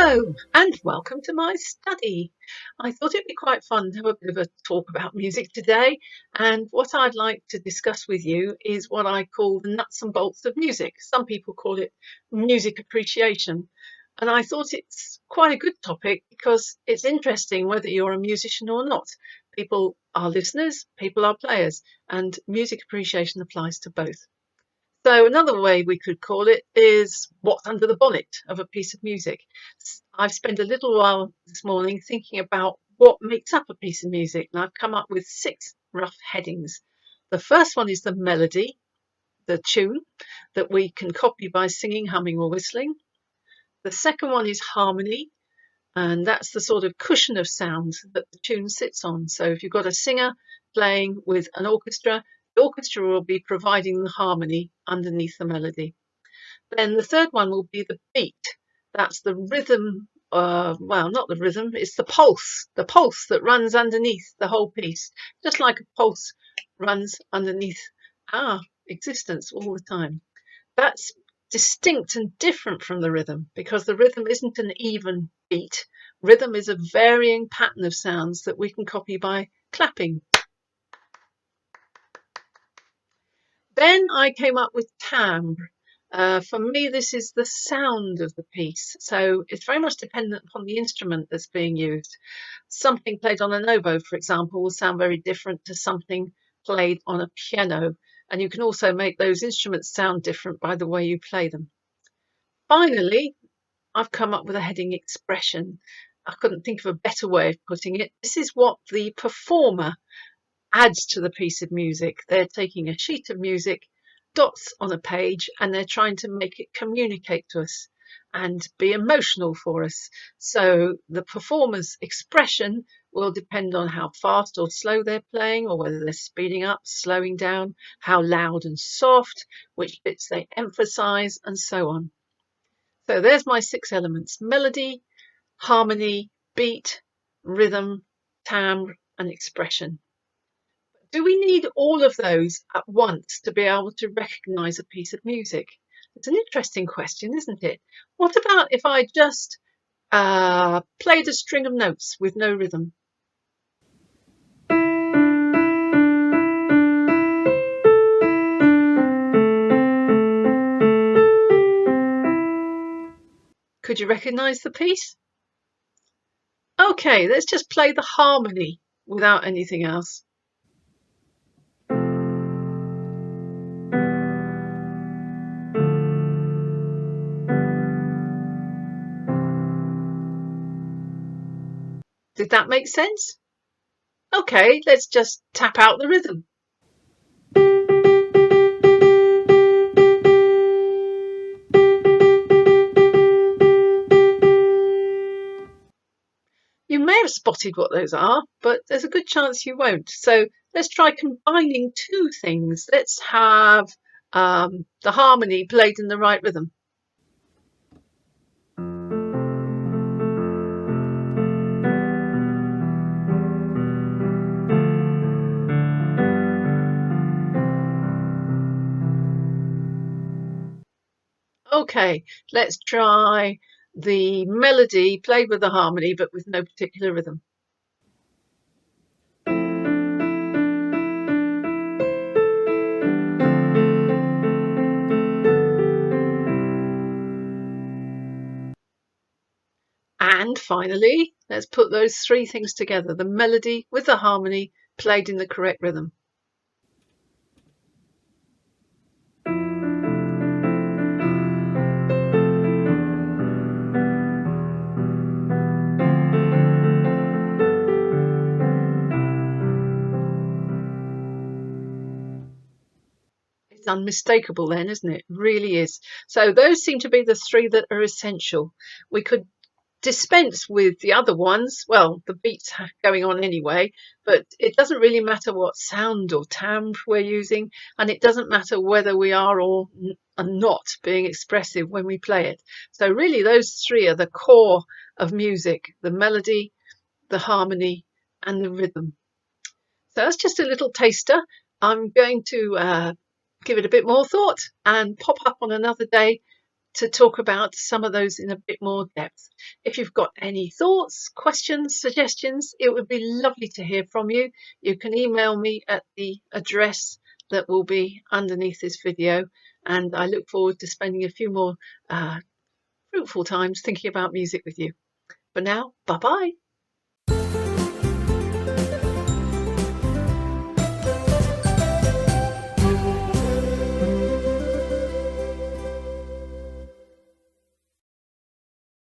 Hello and welcome to my study. I thought it'd be quite fun to have a bit of a talk about music today, and what I'd like to discuss with you is what I call the nuts and bolts of music. Some people call it music appreciation, and I thought it's quite a good topic because it's interesting whether you're a musician or not. People are listeners, people are players, and music appreciation applies to both. So another way we could call it is what's under the bonnet of a piece of music. I've spent a little while this morning thinking about what makes up a piece of music, and I've come up with 6 rough headings. The first one is the melody, the tune that we can copy by singing, humming, or whistling. The second one is harmony, and that's the sort of cushion of sound that the tune sits on. So if you've got a singer playing with an orchestra, the orchestra will be providing the harmony underneath the melody. Then the third one will be the beat. That's the rhythm. Well, not the rhythm, it's the pulse that runs underneath the whole piece, just like a pulse runs underneath our existence all the time. That's distinct and different from the rhythm because the rhythm isn't an even beat. Rhythm is a varying pattern of sounds that we can copy by clapping. Then I came up with timbre. For me, this is the sound of the piece. So it's very much dependent upon the instrument that's being used. Something played on an oboe, for example, will sound very different to something played on a piano. And you can also make those instruments sound different by the way you play them. Finally, I've come up with a heading expression. I couldn't think of a better way of putting it. This is what the performer adds to the piece of music. They're taking a sheet of music, dots on a page, and they're trying to make it communicate to us and be emotional for us. So the performer's expression will depend on how fast or slow they're playing, or whether they're speeding up, slowing down, how loud and soft, which bits they emphasize, and so on. So there's my 6 elements: melody, harmony, beat, rhythm, timbre, and expression. Do we need all of those at once to be able to recognise a piece of music? It's an interesting question, isn't it? What about if I just played a string of notes with no rhythm? Could you recognise the piece? Okay, let's just play the harmony without anything else. Did that make sense? Okay, let's just tap out the rhythm. You may have spotted what those are, but there's a good chance you won't. So let's try combining 2 things. Let's have the harmony played in the right rhythm. Okay, let's try the melody played with the harmony but with no particular rhythm. And finally, let's put those 3 things together: the melody with the harmony played in the correct rhythm. It's unmistakable then, isn't it? It really is. So those seem to be the 3 that are essential. We could dispense with the other ones. Well, the beats going on anyway, but it doesn't really matter what sound or timbre we're using, and it doesn't matter whether we are or are not being expressive when we play it. So really those 3 are the core of music: the melody, the harmony, and the rhythm. So that's just a little taster. I'm going to give it a bit more thought and pop up on another day to talk about some of those in a bit more depth. If you've got any thoughts, questions, suggestions, it would be lovely to hear from you. You can email me at the address that will be underneath this video, and I look forward to spending a few more fruitful times thinking about music with you. For now, bye bye.